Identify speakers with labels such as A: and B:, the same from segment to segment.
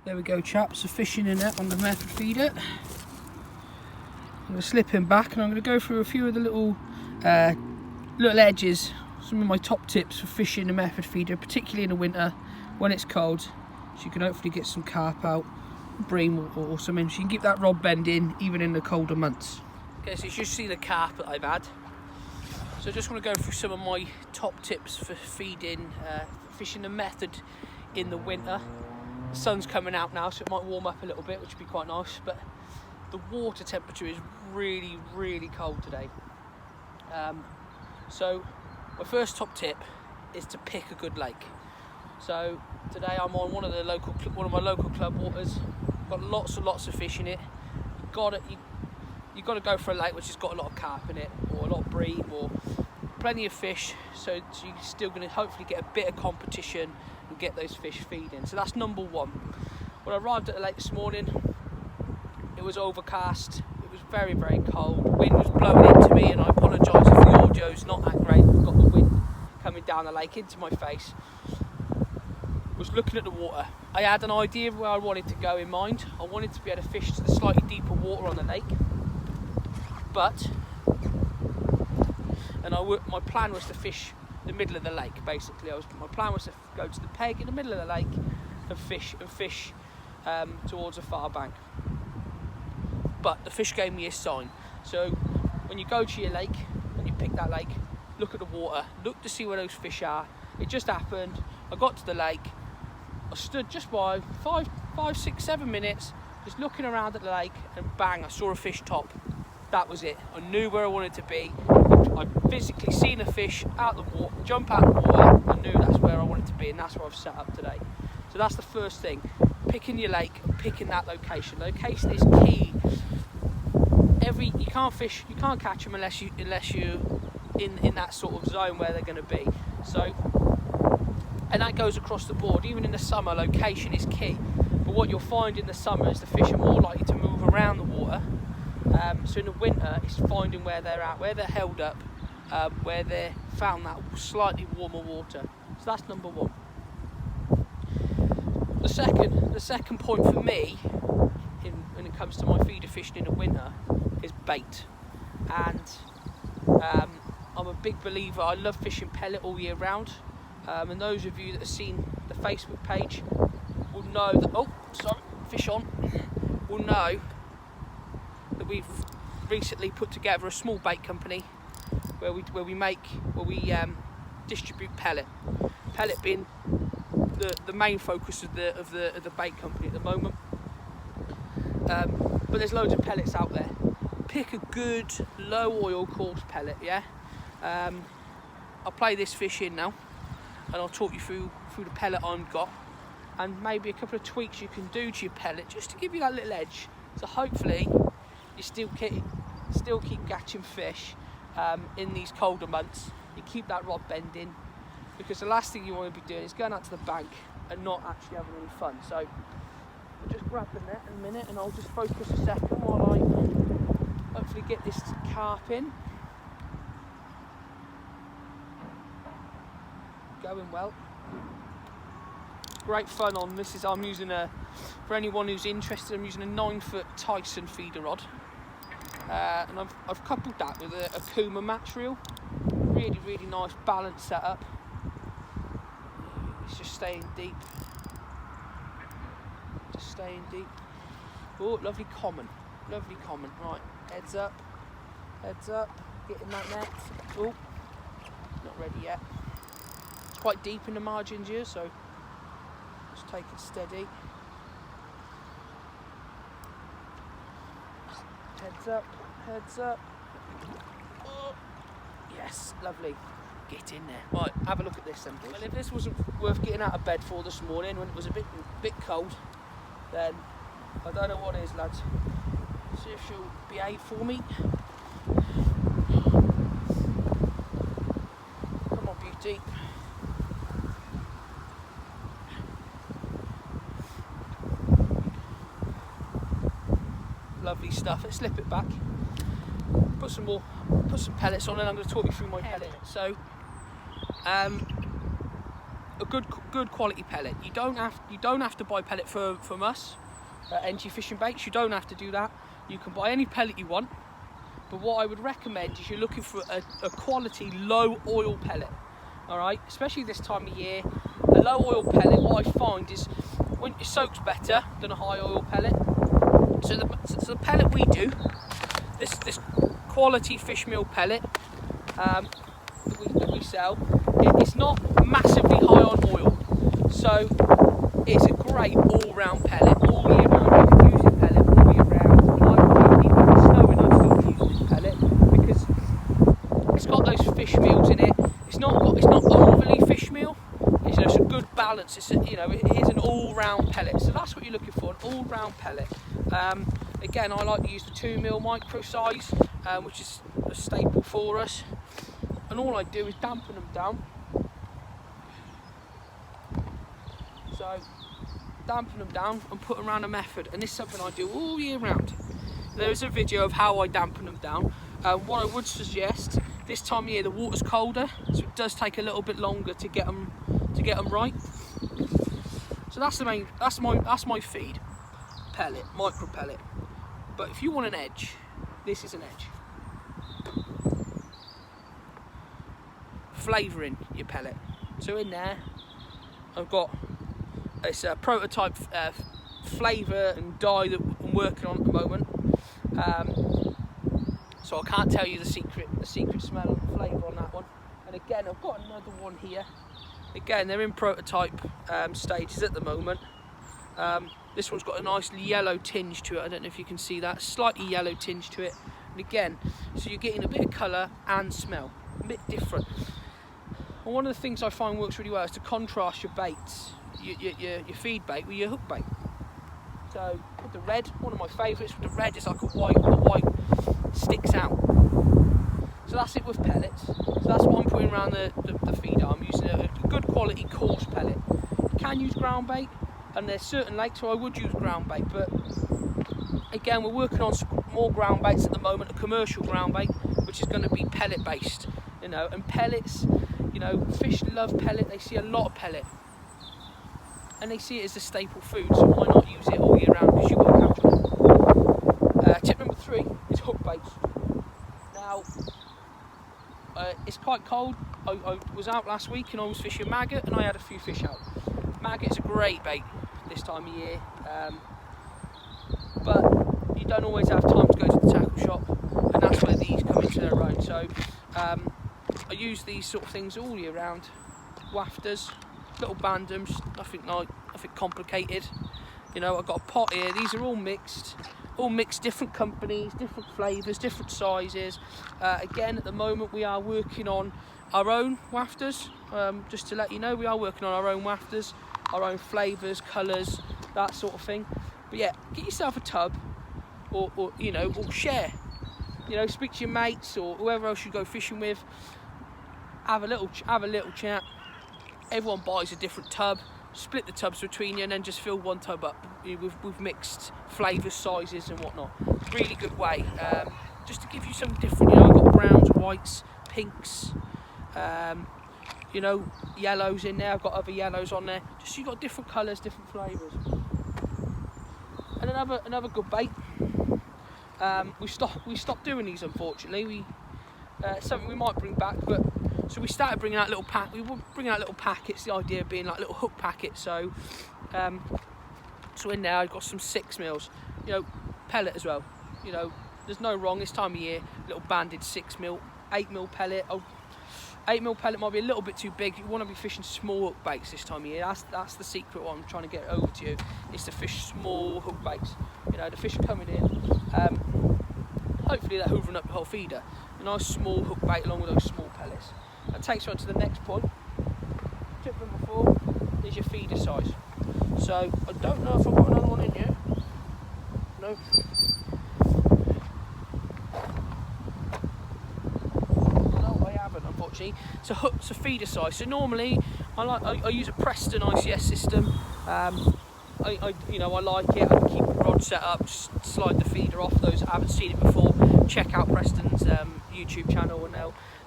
A: There we go, chaps, the fishing in it on the method feeder. I'm going to slip him back and I'm going to go through a few of the little edges, some of my top tips for fishing the method feeder, particularly in the winter when it's cold, so you can hopefully get some carp out, bream or something, so you can keep that rod bending even in the colder months. Okay, so you should see the carp that I've had. So I just want to go through some of my top tips for feeding, fishing the method in the winter. The sun's coming out now, so it might warm up a little bit, which would be quite nice, but the water temperature is really, really cold today. So my first top tip is to pick a good lake. So today I'm on one of my local club waters. Got lots and lots of fish in it. You've got to go for a lake which has got a lot of carp in it, or a lot of bream, or plenty of fish, so you're still going to hopefully get a bit of competition and get those fish feeding. So that's number one. When I arrived at the lake this morning, it was overcast, it was very, very cold, the wind was blowing into me, and I apologise if the audio's not that great. I've got the wind coming down the lake into my face. Was looking at the water. I had an idea of where I wanted to go in mind. I wanted to be able to fish to the slightly deeper water on the lake, my plan was to fish the middle of the lake. Basically, my plan was to go to the peg in the middle of the lake and fish towards a far bank. But the fish gave me a sign. So when you go to your lake and you pick that lake, look at the water, look to see where those fish are. It just happened. I got to the lake. I stood just by 5, 6, 7 minutes, just looking around at the lake, and bang, I saw a fish top. That was it. I knew where I wanted to be. I'd physically seen a fish out the water, jump out of the water. I knew that's where I wanted to be, and that's where I've set up today. So that's the first thing. Picking your lake and picking that location. Location is key. You can't catch them unless you're in that sort of zone where they're going to be. So, and that goes across the board. Even in the summer, location is key. But what you'll find in the summer is the fish are more likely to move around the water. So in the winter, it's finding where they're at, where they're held up, where they're found that slightly warmer water. So that's number one. The second point for me, when it comes to my feeder fishing in the winter, is bait. And I'm a big believer. I love fishing pellet all year round. And those of you that have seen the Facebook page will know that. Fish on. Will know that we've recently put together a small bait company where we distribute pellet. Pellet being the main focus of the bait company at the moment. But there's loads of pellets out there. Pick a good low oil coarse pellet, yeah. I'll play this fish in now, and I'll talk you through the pellet I've got, and maybe a couple of tweaks you can do to your pellet just to give you that little edge. So hopefully you still keep catching fish in these colder months. You keep that rod bending, because the last thing you want to be doing is going out to the bank and not actually having any fun. So I'll just grab the net in a minute, and I'll just focus a second while I hopefully get this carp in. Going well. Great fun on this. I'm using for anyone who's interested, I'm using a 9-foot Tyson feeder rod, and I've coupled that with a Kuma match reel. Really, really nice balanced setup. It's just staying deep. Oh, lovely common. Right, heads up, getting that net. Oh, not ready yet. It's quite deep in the margins here, so just take it steady. Heads up. Oh, yes, lovely. Get in there. Right, have a look at this then, boys. Well, if this wasn't worth getting out of bed for this morning when it was a bit cold, then I don't know what is, lads. See if she'll behave for me. Come on, beauty. Lovely stuff. Let's slip it back. Put some pellets on, and I'm going to talk you through my pellet. So, a good quality pellet. You don't have to buy pellet from us at NG Fishing Baits. You don't have to do that. You can buy any pellet you want. But what I would recommend is you're looking for a quality low oil pellet. All right, especially this time of year, a low oil pellet. What I find is when it soaks better than a high oil pellet. So the pellet we do, this quality fish meal pellet that we sell, it's not massively high on oil, so it's a great all-round pellet, all year round. You can use this pellet all year round, and even when it's snowing, I'm still using this pellet because it's got those fish meals in it. It's not overly fish meal. It's a good balance. It is an all-round pellet, so that's what you're looking for, an all-round pellet. Again, I like to use the 2mm micro size, which is a staple for us. And all I do is dampen them down. So, dampen them down and put them around a method. And this is something I do all year round. There's a video of how I dampen them down. What I would suggest, this time of year the water's colder, so it does take a little bit longer to get them right. So that's my feed. Pellet, micro pellet. But if you want an edge, this is an edge. Flavouring your pellet. So in there, I've got this prototype flavour and dye that I'm working on at the moment. So I can't tell you the secret smell and flavour on that one. And again, I've got another one here. Again, they're in prototype stages at the moment. This one's got a nice yellow tinge to it. I don't know if you can see that, slightly yellow tinge to it. And again, so you're getting a bit of colour and smell, a bit different. And one of the things I find works really well is to contrast your baits, your feed bait with your hook bait. So with the red, one of my favourites with the red is like the white sticks out. So that's it with pellets. So that's what I'm putting around the feeder. I'm using a good quality coarse pellet. You can use ground bait, and there's certain lakes where I would use ground bait, but again, we're working on more ground baits at the moment, a commercial ground bait, which is going to be pellet based, and pellets, fish love pellet. They see a lot of pellet, and they see it as a staple food, so why not use it all year round, because you've got to catch them. Tip number 3 is hook baits. Now, it's quite cold. I was out last week and I was fishing maggot, and I had a few fish out. Maggot is a great bait this time of year, but you don't always have time to go to the tackle shop, and that's where these come into their own. So I use these sort of things all year round. Wafters, little bandams, nothing complicated. I've got a pot here. These are all mixed, different companies, different flavours, different sizes. Again, at the moment we are working on our own wafters. Just to let you know, we are working on our own wafters, our own flavours, colours, that sort of thing. But yeah, get yourself a tub, or share. Speak to your mates or whoever else you go fishing with. Have a little chat. Everyone buys a different tub. Split the tubs between you, and then just fill one tub up with mixed flavours, sizes, and whatnot. Really good way, just to give you some different. I've got browns, whites, pinks. Yellows in there. I've got other yellows on there. Just so you've got different colours, different flavours. And another good bait. We stopped doing these, unfortunately. Something we might bring back, but so we started bringing out little pack. We will bring out little packets. The idea being like little hook packets. So in there I've got some 6mm. Pellet as well. There's no wrong this time of year. Little banded 6mm, 8mm pellet. 8mm pellet might be a little bit too big. You want to be fishing small hook baits this time of year. That's the secret. What I'm trying to get over to you is to fish small hook baits. The fish are coming in. Hopefully they're hoovering up the whole feeder. A nice small hook bait along with those small pellets. That takes you on to the next point. Tip number 4 is your feeder size. So I don't know if I've got another one in here. No. Unfortunately, it's a feeder size. So normally, I use a Preston ICS system. I like it. I can keep the rod set up, just slide the feeder off. Those that haven't seen it before, check out Preston's YouTube channel, and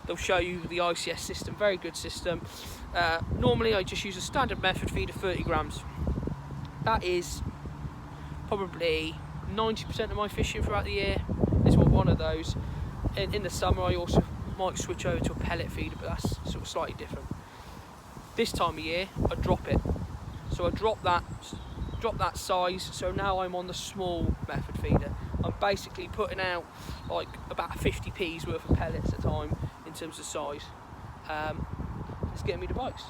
A: they'll show you the ICS system, very good system. Normally I just use a standard method feeder, 30 grams. That is probably 90% of my fishing throughout the year is one of those. In the summer I also might switch over to a pellet feeder, but that's sort of slightly different. This time of year I drop it, so I drop that size, so now I'm on the small method feeder. I'm basically putting out like about 50p's worth of pellets at a time in terms of size. It's getting me the bites.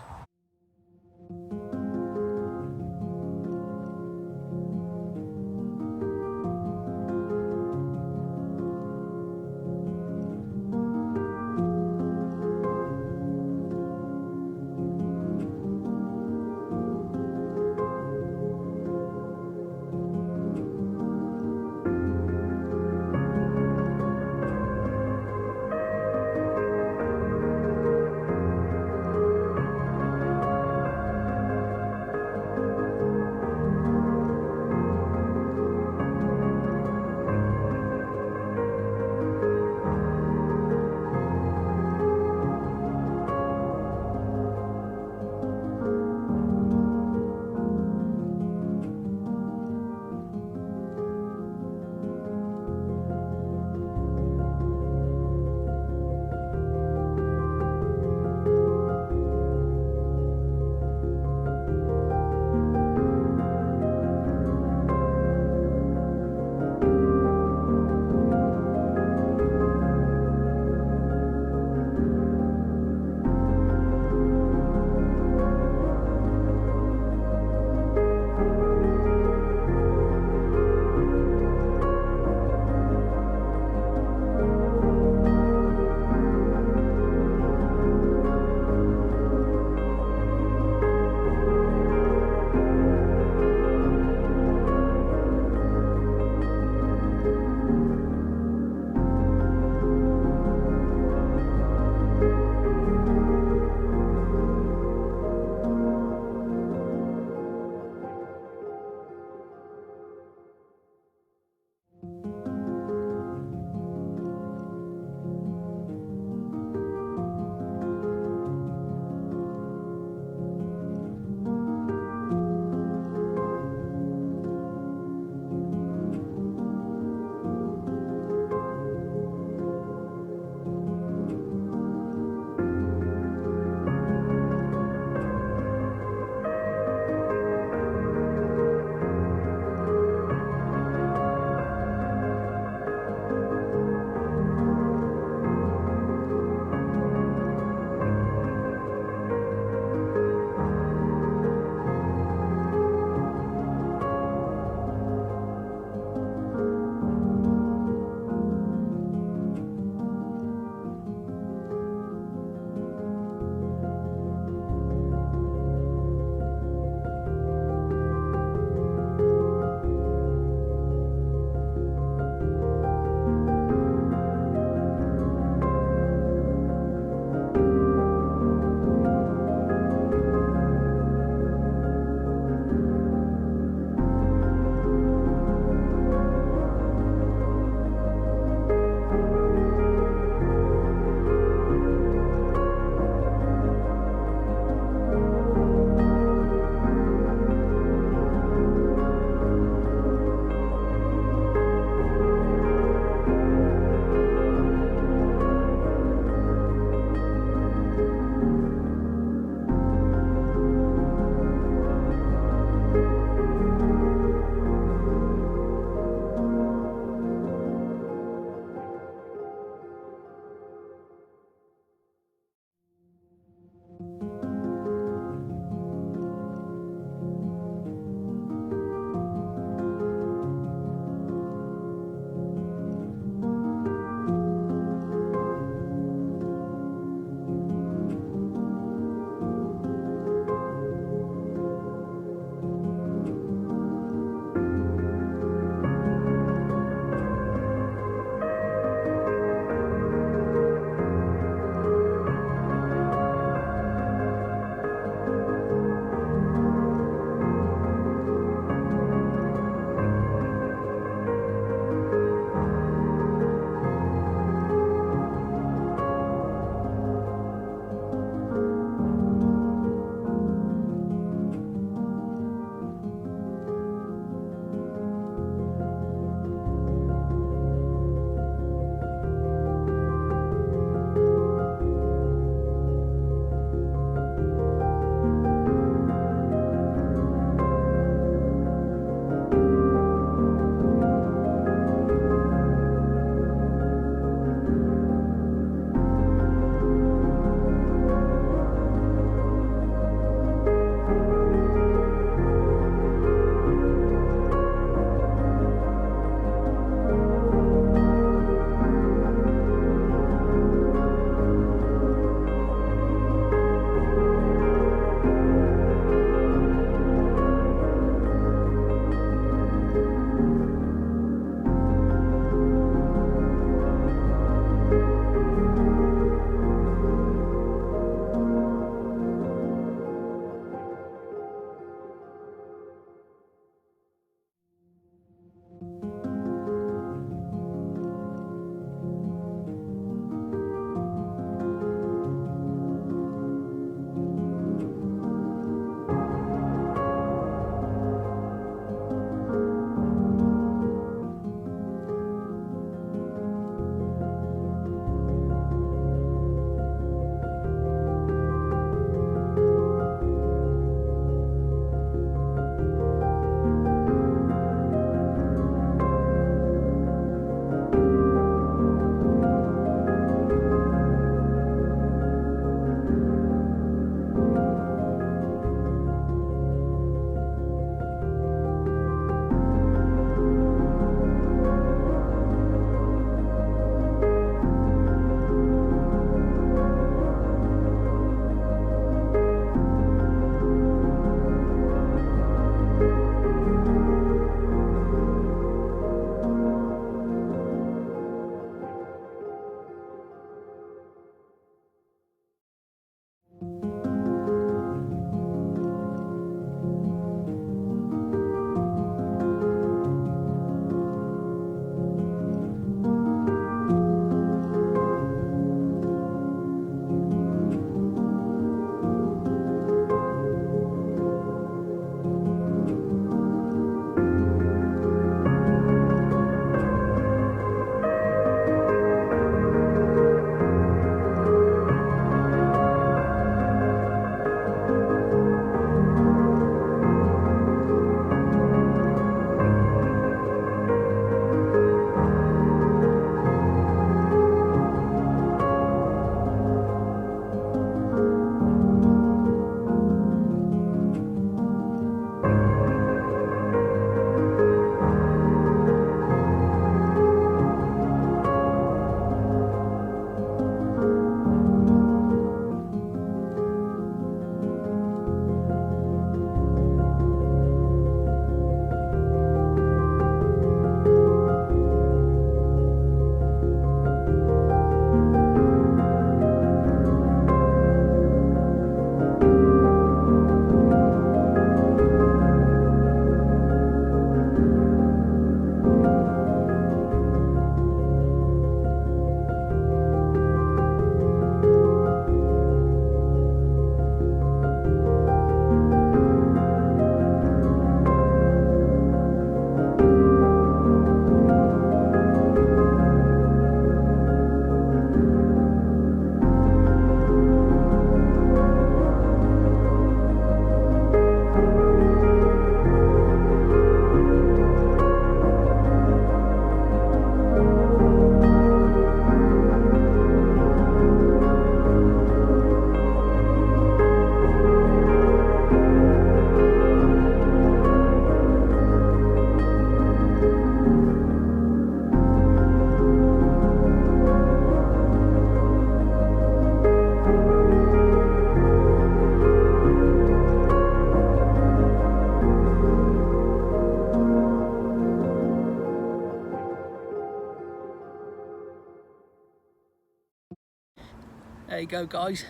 A: There you go, guys.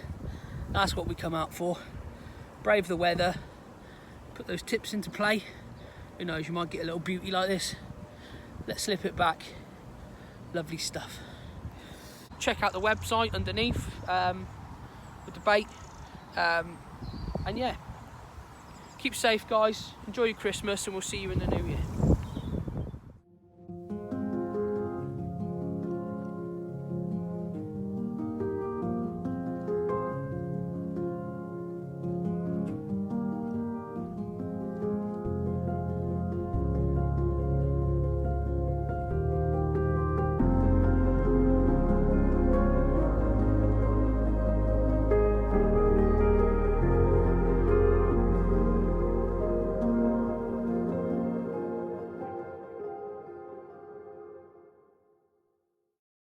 A: That's what we come out for. Brave the weather, put those tips into play. Who knows, you might get a little beauty like this. Let's slip it back. Lovely stuff. Check out the website underneath with the bait. And yeah, keep safe, guys. Enjoy your Christmas, and we'll see you in the new year.